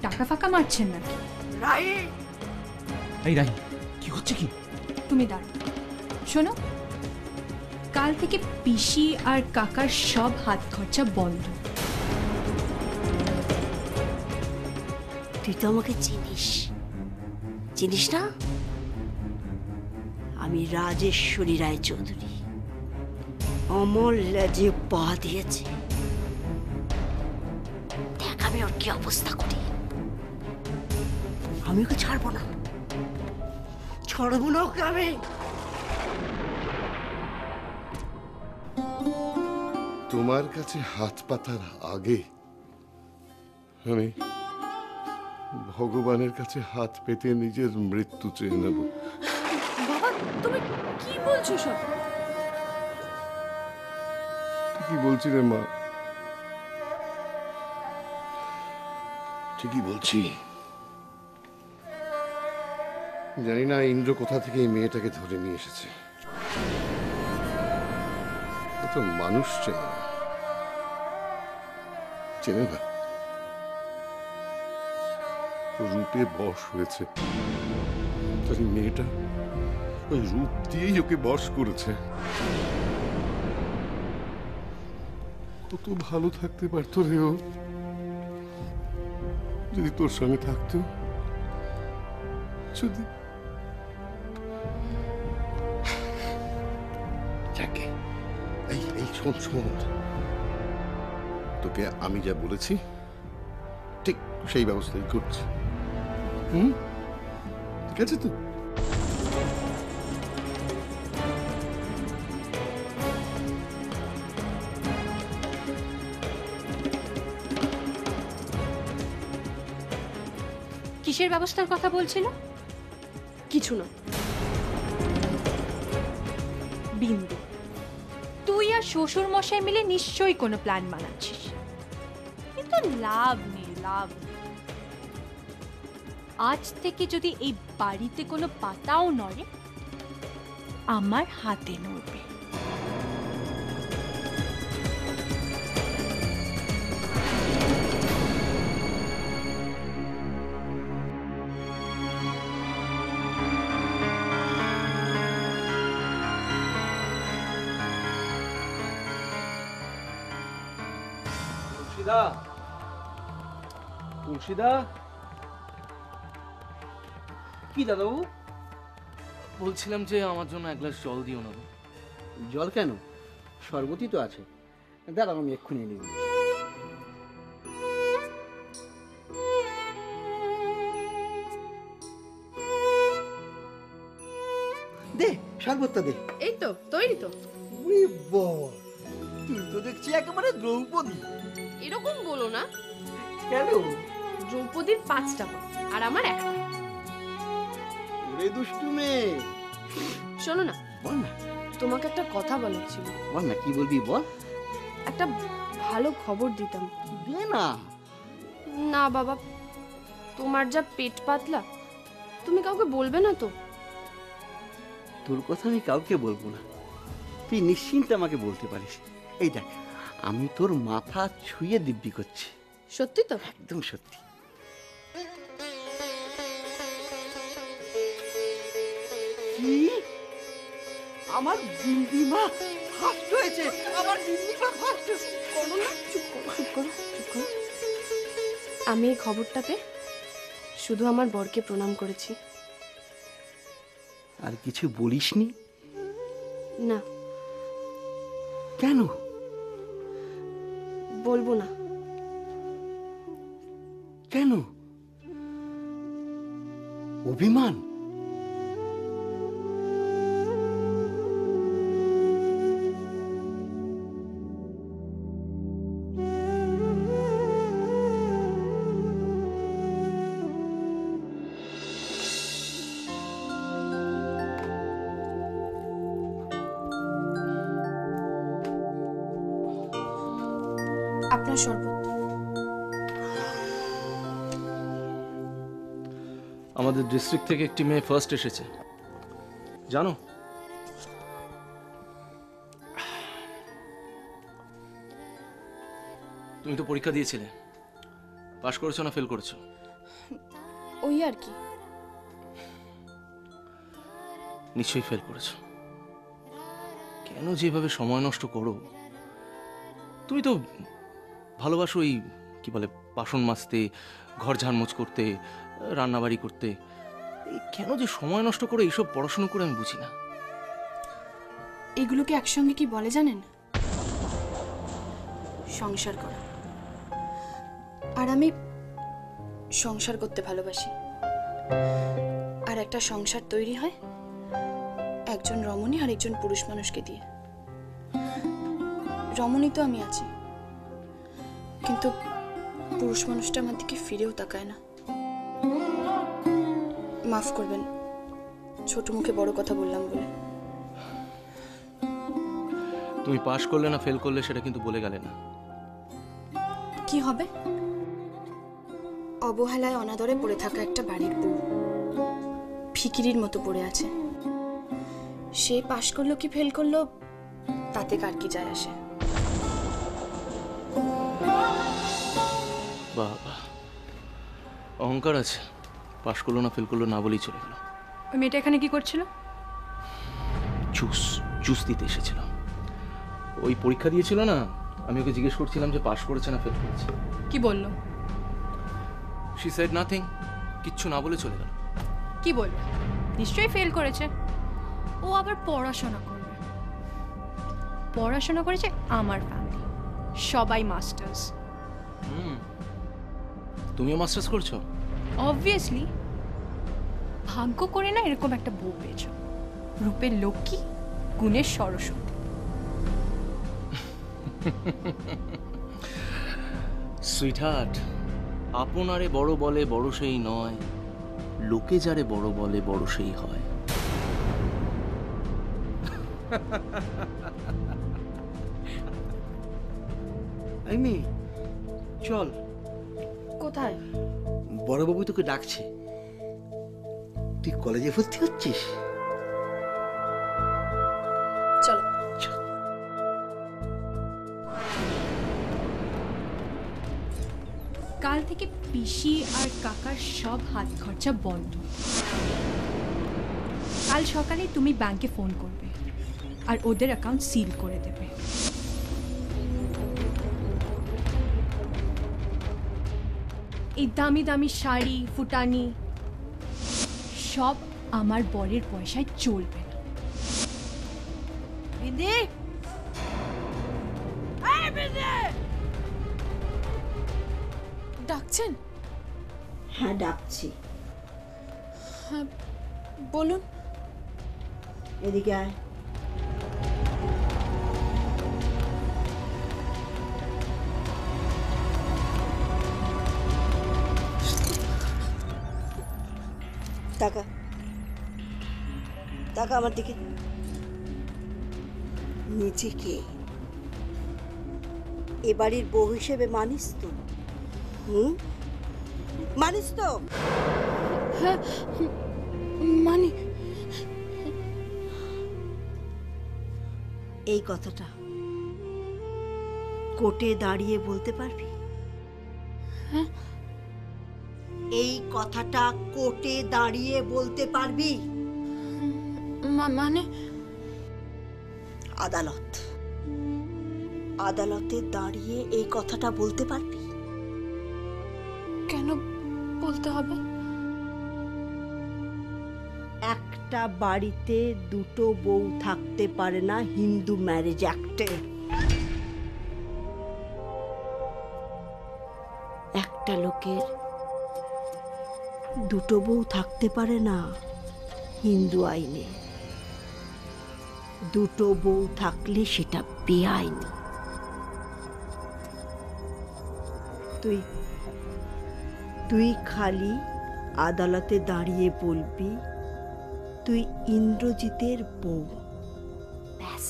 টাকা ফাঁকা মারছেন নাকি? রাই, এই রাই, কি হচ্ছে কি? তুমি দাঁড়াও, শোনো, কাল থেকে পিসি আর কাকার সব হাত খরচা বন্ধ। তুই তো আমাকে চিনিস না? আমি রাজেশ্বরী রায়চৌধুরী। অমর লেজে পা দিয়েছে, দেখ আমি ওর কি অবস্থা করি। আমি ওকে ছাড়বো না ওকে আমি। তোমার কাছে হাত পাতার আগে আমি ভগবানের কাছে হাত পেতে নিজের মৃত্যু চেয়ে নেব। বাবা, তুমি কি বলছো সব? ঠিকই বলছি রে মা, ঠিকই বলছি। জানি না ইন্দ্র কোথা থেকে এই মেয়েটাকে ধরে নিয়ে এসেছে। ও তো মানুষ চেনে না, রূপে বশ হয়েছে। তার এই মেয়েটা ওই রূপ দিয়েই ওকে বশ করেছে। কত ভালো থাকতে পারতো রে ও, যদি তোর সঙ্গে থাকতো। যদি যাকে এই শোন, তোকে আমি যা বলেছি ঠিক সেই ব্যবস্থাই করছি। ঠিক আছে তো? কিসের ব্যবস্থার কথা বলছিল? কিছু না। বিন্দু, তুই আর শ্বশুর মশাই মিলে নিশ্চয়ই কোনো প্ল্যান বানাচ্ছিস, কিন্তু লাভ নেই। আজ থেকে যদি এই বাড়িতে কোনো পাতাও নড়ে, আমার হাতে নড়বে। তুলসীদা, কি দাদাবু? বলছিলাম যে আমার জন্য এক গ্লাস জল দিও না। জল কেন, শরবতই তো আছে। দাঁড়াও, আমি এক্ষুনি এনে দিই। দে শরবতটা দে। এই তো তৈরি তো। তুই তো দেখছি একেবারে দ্রৌপদী। এরকম বলো না। কেন? দ্রৌপদীর 5টা পা আর আমার একটা। ওরে দুষ্টু মেয়ে। শোনো না, বল না। তোমাকে একটা কথা বলার ছিল। বল না, কি বলবি বল। একটা ভালো খবর দিতাম। দে না। না বাবা, তোমার যা পেট পাতলা, তুমি কাউকে বলবে না তো? তোর কথা আমি কাউকে বলবো না, তুই নিশ্চিন্তে আমাকে বলতে পারিস। এই দেখ, আমি তোর মাথা ছুঁয়ে দিব্যি করছি। সত্যি তো? একদম সত্যি। কি? আমার দিদিমা ফার্স্ট হয়েছে। আমার দিদিমা ফার্স্ট হয়েছে। করো না, চুপ করো। আমি এই খবরটাতে শুধু আমার বরকে প্রণাম করেছি। আর কিছু বলিসনি? না। কেন? বলবো না। কেন? অভিমান? আপনার শরবত। আমাদের ডিস্ট্রিক্ট থেকে একটি মেয়ে ফার্স্ট এসেছে, জানো? তুমি তো পরীক্ষা দিয়েছিলে, পাশ করেছো না ফেল করেছো? ওই আর কি। নিশ্চয়ই ফেল করেছো। কেন যেভাবে সময় নষ্ট করো? তুমি তো ভালোবাসো এই কি বলে বাসন মাজতে, ঘর ঝাড়মোছ করতে, রান্নাবাড়ি করতে। এই কেন যে সময় নষ্ট করো এইসব পড়াশোনা করে আমি বুঝি না। এগুলোকে একসঙ্গে কি বলে জানেন? সংসার করা। আর আমি সংসার করতে ভালোবাসি। আর একটা সংসার তৈরি হয় একজন রমণী আর একজন পুরুষ মানুষকে দিয়ে। রমণী তো আমি আছি, কিন্তু পুরুষ মানুষটা আমার দিকে ফিরেও তাকায় না। মাফ করবেন, ছোট মুখে বড় কথা বললাম বলে। তুমি পাশ করলে না ফেল করলে সেটা কিন্তু বলে গেলে না। কি হবে? অবহেলায় অনাদরে পড়ে থাকা একটা বাড়ির বউ ফিকিরির মতো পড়ে আছে। সে পাশ করলো কি ফেল করলো তাতে কার কি যায় আসে? বাবা, অহংকার আছে। পাশ করলো না ফেল করলো না বলেই চলে গেল। ওই মেয়েটা এখানে কি করছিল? জুস দিতে এসেছিল। ওই পরীক্ষা দিয়েছিল না, আমি ওকে জিজ্ঞেস করছিলাম যে পাশ করেছে না ফেল করেছে। কি বললো? She said nothing. কিচ্ছু না বলে চলে গেল। কি বলবো? নিশ্চয়ই ফেল করেছে। ও আবার পড়াশোনা করবে। পড়াশোনা করেছে আমার ফ্যামিলি, সবাই মাস্টার্স। তুমিও মাস্টার্স করছো? অবভিয়াসলি। ভাগ্য করে না এরকম একটা বউ পেয়েছো। রূপের লক্ষ্মী, গুণের সরস্বতী। সুইটহার্ট, আপনারে বড় বলে বড় সেই নয়, লোকে যারে বড় বলে বড় সেই হয়। এই মেয়ে, চল। কোথায়? বড়বাবু তোকে ডাকছে। তুই কলেজে ভর্তি হচ্ছিস? চলো। কাল থেকে পিসি আর কাকার সব হাত খরচা বন্ধ। কাল সকালে তুমি ব্যাংকে ফোন করবে আর ওদের অ্যাকাউন্ট সিল করে দেবে। এই দামি দামি শাড়ি, ফুটানি সব আমার বরের পয়সায় চলবে না। বিন্দি, ডাকছেন? হ্যাঁ ডাকছি। বলুন। এদিকে আয়। টাকা টাকা আমার দিকে। নিজেকে এ বাড়ির বউ হিসেবে মানিস তো? মানিস তো? হ্যাঁ মানে এই কথাটা কোর্টে দাঁড়িয়ে বলতে পারবি? হ্যাঁ। এই কথাটা কোর্টে দাঁড়িয়ে বলতে পারবি? মানে আদালতে দাঁড়িয়ে এই কথাটা বলতে পারবি? কেন বলতে হবে? একটা বাড়িতে দুটো বউ থাকতে পারে না হিন্দু ম্যারেজ অ্যাক্টে। একটা লোকের দুটো বউ থাকতে পারে না হিন্দু আইনে। দুটো বউ থাকলে সেটা বেআইন। তুই খালি আদালতে দাঁড়িয়ে বলবি তুই ইন্দ্রজিতের বউ, ব্যাস।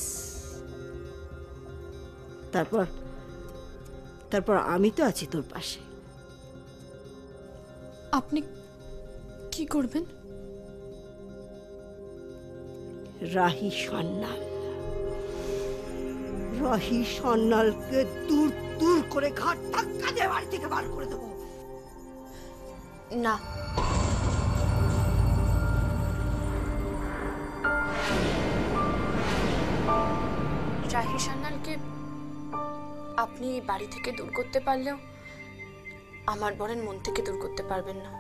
তারপর আমি তো আছি তোর পাশে। আপনি কি করবেন? রাহি সান্যালকে দূর দূর করে ঘাট ধাক্কা দিয়ে বাড়ি থেকে বার করে দেবো। না, রাহি সান্যালকে আপনি এই বাড়ি থেকে দূর করতে পারলেও আমার বরের মন থেকে দূর করতে পারবেন না।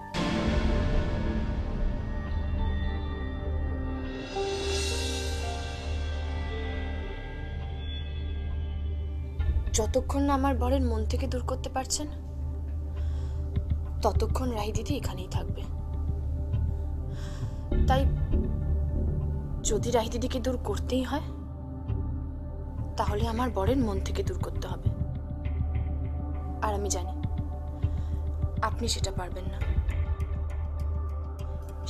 যতক্ষণ না আমার বরের মন থেকে দূর করতে পারছেন, ততক্ষণ রাহি দিদি এখানেই থাকবে। তাই যদি রাহি দিদিকে দূর করতেই হয়, তাহলে আমার বরের মন থেকে দূর করতে হবে। আর আমি জানি আপনি সেটা পারবেন না।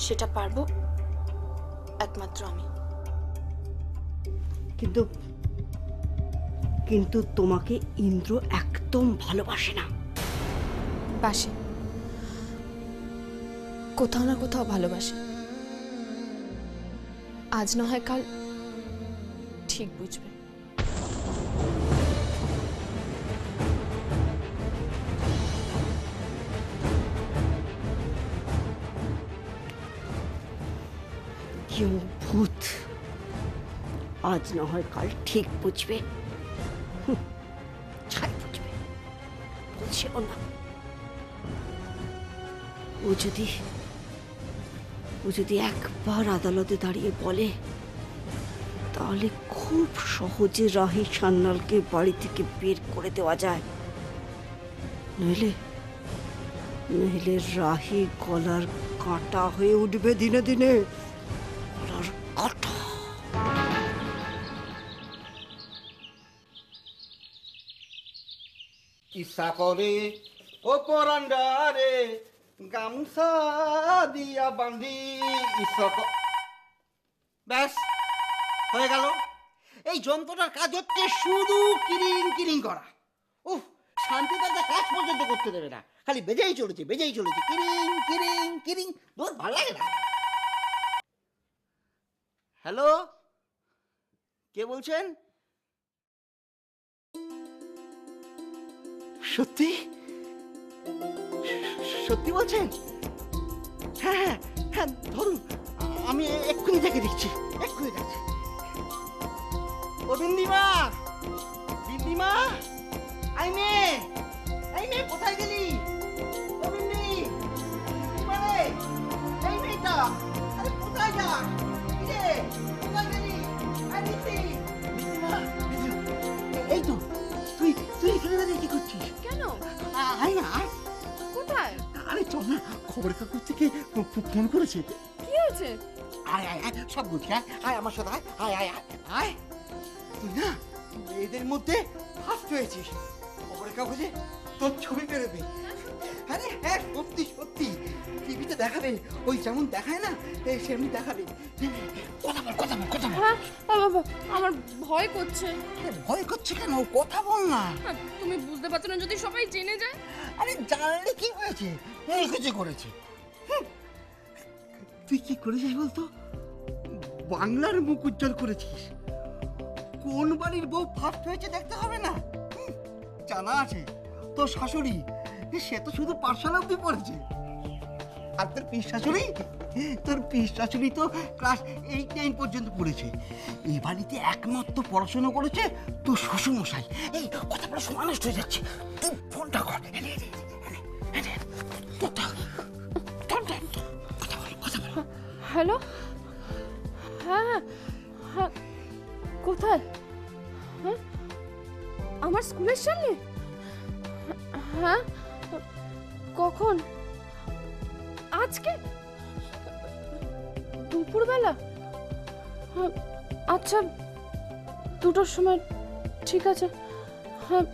সেটা পারবো একমাত্র আমি। কিন্তু কিন্তু তোমাকে ইন্দ্র একদম ভালোবাসে না। বাসে, কোথাও না কোথাও ভালোবাসে। আজ না হয় কাল ঠিক বুঝবে। কি অদ্ভুত, আজ না হয় কাল ঠিক বুঝবে। ছাই বুঝবে, বুঝছেও না। ও যদি একবার আদালতে দাঁড়িয়ে বলে, তাহলে খুব সহজে রাহি সান্যালকে বাড়ি থেকে বের করে দেওয়া যায়। নইলে রাহি গলার কাঁটা হয়ে উঠবে দিনে দিনে। গলার কাঁটা। ইচ্ছা করে ও পরান্ডারে গামছা দিয়া বান্ধি। ব্যাস হয়ে গেল। এই যন্ত্রটার কাজ হচ্ছে শুধু কিরিং কিরিং করা। উফ, শান্তি তাদের কাজ পর্যন্ত করতে দেবে না, খালি বেজেই চলেছে কিরিং কিরিং কিরিং। দূর, ভালো লাগে না। হ্যালো, কে বলছেন? সত্যি সত্যি বলছেন? হ্যাঁ হ্যাঁ হ্যাঁ, ধরুন, আমি এক্ষুনি দেখে দিচ্ছি, এক্ষুনি যাচ্ছি। ও বিন্দিমা, বিন্দিমা, আই মেয়ে, কোথায় গেলি? ও বিন্দি, এই মেয়েটা, আরে কোথায় যা? কোথায় গেলি? বিন্দিমা, এই তো তুই এখানে দাঁড়িয়ে কি করছিস? কেন? আয় না, আয়। কোথায়? আরে চল না, খবরের কাগজ থেকে ফোন করেছে। কি হয়েছে? আয় আয় আয়, সব বুঝি। আয় আমার সাথে, আয় আয় আয় আয়। তুই না মেয়েদের মধ্যে ফার্স্ট হয়েছিস। খবরের কাগজে তোর ছবি বেরোবে। আরে হ্যাঁ, সত্যি সত্যি টিভিতে দেখাবে, ওই যেমন দেখায় না সেমনি দেখাবে। কথা বল। হ্যাঁ আমার ভয় করছে। ভয় করছে কেন? কথা বল না। তুমি বুঝতে পারছো না, যদি সবাই জেনে যায়? আরে জানলে কি হয়েছে? কিছু করেছে। তুই কি করেছিস বলতো? বাংলার মুখ উজ্জ্বল করেছিস। কোন বাড়ির বউ ফার্স্ট হয়েছে দেখতে হবে না? জানা আছে তোর শাশুড়ি, সে তো শুধু পাঠশালা অব্দি পড়েছে। আর তোর পিস শাশুড়ি তো ক্লাস 8-9 পর্যন্ত পড়েছে। এই বাড়িতে একমাত্র পড়াশোনা করেছে তোর শ্বশুরমশাই। এই কথা বলে সময় নষ্ট হয়ে যাচ্ছে, তুই ফোনটা কর। হ্যালো, হ্যাঁ হ্যাঁ, কোথায়? হ্যাঁ, আমার স্কুলের সামনে? হ্যাঁ, কখন? আজকে দুপুরবেলা? আচ্ছা, 2টোর সময়, ঠিক আছে। হ্যাঁ,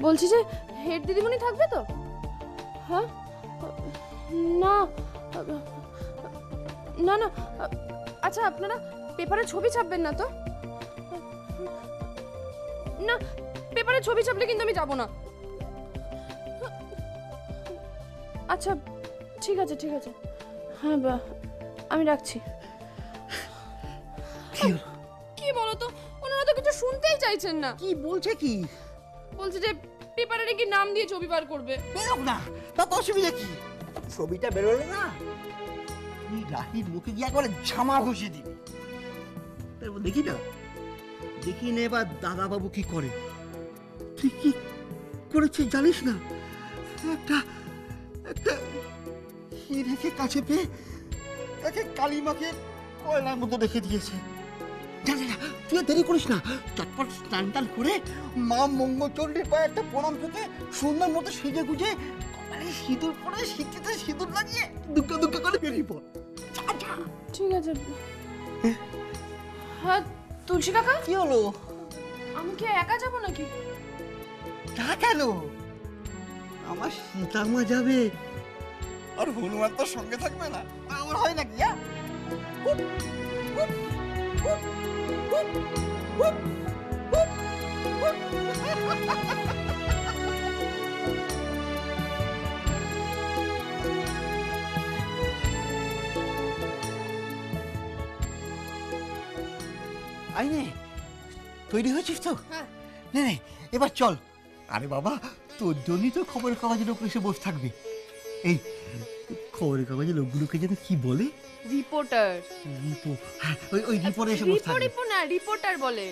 বলছি যে হেড দিদিমণি থাকবে তো? হ্যাঁ, না না না, আচ্ছা আপনারা পেপারে ছবি ছাপবেন না তো? না, পেপারে ছবি ছাপলে কিন্তু আমি যাব না। আচ্ছা ঠিক আছে। হ্যাঁ আমি রাখছি। কি বলো তো, ওনারা তো কিছু শুনতেই চাইছেন না। কি বলছে? কি বলছে যে পেপারে নাকি নাম দিয়ে ছবি বার করবে। বেরোক না, তাতে অসুবিধা কি? ছবিটা বেরোলে না তুই রাহির মুখে গিয়ে একবারে ঝামা ঘষে দিবি। তারপর দেখি না, দেখি না এবার দাদাবাবু কি করে। তুই কি করেছিস জানিস না? একটা একটা হিরেকে কাছে পেয়ে তাকে কালিমাকে কয়লার মতো রেখে দিয়েছে। জানি না, তুই দেরি করিস না, চটপট স্নান টান করে মা মঙ্গলচণ্ডীর পায়ে একটা প্রণাম থেকে সুন্দর মতো সেজে গুজে কপালে সিঁদুর পরে সিঁথিতে সিঁদুর লাগিয়ে দুগ্গা দুগ্গা করে বেরিয়ে পড়। ঠিক আছে। হ্যাঁ তুলসী কাকা, কি হলো? আমি কি একা যাব নাকি? তা কেন? আমার সীতামা যাবে, আর হনুমান তো সঙ্গে থাকবে না, আমার হয় নাকি? আই নে, তৈরি হয়েছিস তো? হ্যাঁ। নে নে, এবার চল। আরে বাবা, তোর জন্যই তো খবরের কাগজের লোক এসে বসে থাকবে। এই খবরের কাগজের লোকগুলোকে যেন কি বলে? রিপোর্টার। রিপো, হ্যাঁ, ওই রিপোর্টে এসে বসে থাকবে। রিপো না, রিপোর্টার বলে।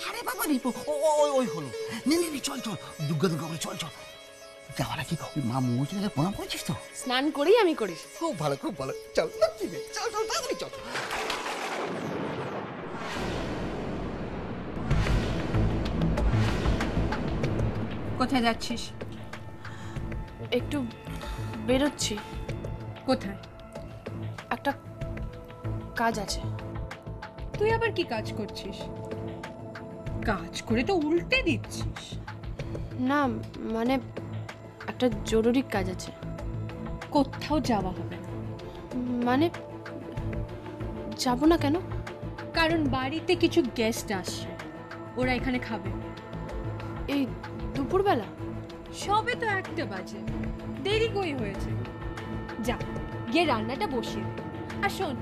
আরে বাবা, রিপো, ওই হলো। নে নে, চল চল, দুর্গা দুর্গা করে চল চল। যাওয়ার আগে ওই মা মঙ্গলচণ্ডীকে প্রণাম করেছিস তো? স্নান করেই আমি করি। খুব ভালো, খুব ভালো। চল চল চল, তাড়াতাড়ি চল। কোথায় যাচ্ছিস? একটু বেরোচ্ছি, কোথায়? একটা কাজ আছে। তুই আবার কি কাজ করছিস? কাজ করে তো উল্টে দিচ্ছিস। না মানে একটা জরুরি কাজ আছে। কোথাও যাওয়া হবে না। মানে যাব না কেন? কারণ বাড়িতে কিছু গেস্ট আসছে, ওরা এখানে খাবে। এই দুপুরবেলা? সবে তো 1টা বাজে, দেরি কই হয়েছে। যা গিয়ে রান্নাটা বসিয়ে দে। আর শোন,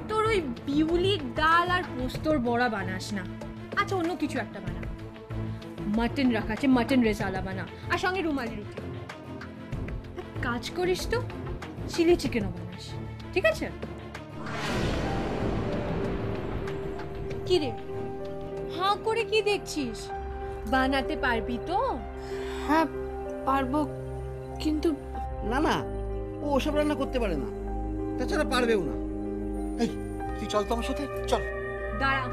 তোর ওই বিউলির ডাল আর পোস্তর বড়া বানাস না। আচ্ছা, অন্য কিছু একটা বানা। মাটন রাখা আছে, মাটন রেজালা বানা, আর সঙ্গে রুমালি রুটি। এক কাজ করিস তো, চিলি চিকেনও বানাস, ঠিক আছে? কি রে, হাঁ করে কি দেখছিস? বানাতে পারবি তো? হ্যাঁ পারবো, কিন্তু না না, ও ওসব রান্না করতে পারে না, তাছাড়া পারবেও না। এই তুই চল তো আমার সাথে, চল। দাঁড়া,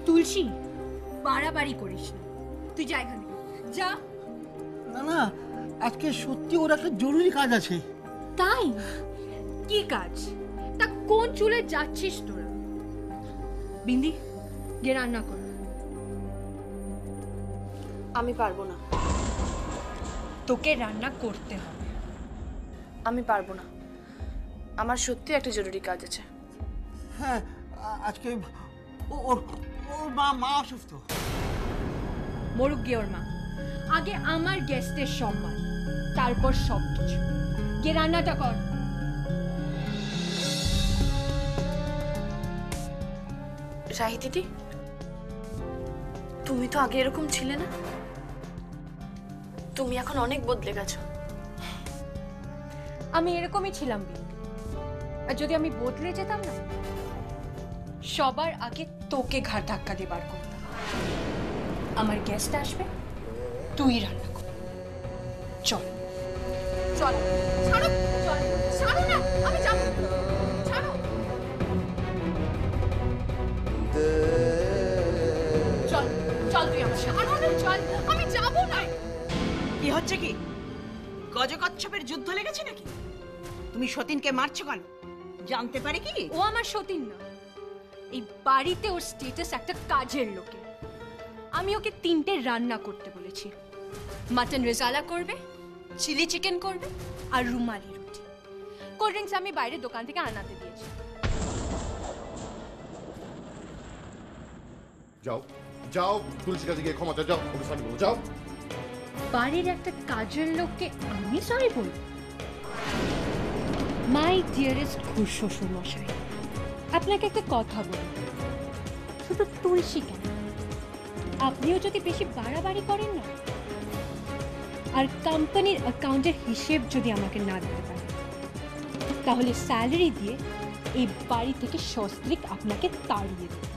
তুলসী, বাড়াবাড়ি করিস না। তুই যা এখান থেকে, যা। না না, আজকে সত্যি ওর একটা জরুরি কাজ আছে। তাই? কি কাজ? তা কোন চুলে যাচ্ছিস তোরা? বিন্দি, গিয়ে রান্না কর। আমি পারবো না। তোকে রান্না করতে হবে। আমি পারবো না, আমার সত্যি একটা জরুরি কাজ আছে। হ্যাঁ, আজকে ওর ওর মা অসুস্থ। মরুক গিয়ে ওর মা। আগে আমার গেস্টের সম্মান, তারপর সব কিছু। গিয়ে রান্নাটা কর। রাহি দিদি, তুমি তো আগে এরকম ছিলে না, তুমি এখন অনেক বদলে গেছো। আমি এরকমই ছিলাম বিন্দি। আর যদি আমি বদলে যেতাম না, সবার আগে তোকে ঘাড় ধাক্কা দিয়ে বার করতাম। আমার গেস্ট আসবে, তুই রান্না কর। চল চল, ছাড়ো, চল, ছাড়ো না, আমি যাবো, ছাড়ো। চল চল, তুই আমার সাথে। ছাড়ো না, চল, আমি যাবো না। কি হচ্ছে কি? গজকচ্ছপের যুদ্ধ লেগেছে নাকি? তুমি সতীনকে মারছো কেন জানতে পারি কি? ও আমার সতীন না, এই বাড়িতে ওর স্ট্যাটাস একটা কাজের লোকে। আমি ওকে 3টে রান্না করতে বলেছি। মাটন রেজালা করবে, চিলি চিকেন করবে, আর রুমালি রুটি। কোল্ড ড্রিঙ্কস আমি বাইরের দোকান থেকে আনাতে দিয়েছি। যাও যাও, তুলসী কাছে গিয়ে ক্ষমা চাও, যাও, ওকে সরি বলো, যাও। বাড়ির একটা কাজের লোককে আমি সরি বলবো? মাই ডিয়ারেস্ট খুড় শ্বশুর মশাই, আপনাকে একটা কথা বলি, শুধু তুলসী কেন, আপনিও যদি বেশি বাড়াবাড়ি করেন না আর কোম্পানির অ্যাকাউন্টের হিসেব যদি আমাকে না দিতে পারেন, তাহলে স্যালারি দিয়ে এই বাড়ি থেকে সস্ত্রীক আপনাকে তাড়িয়ে দেবে।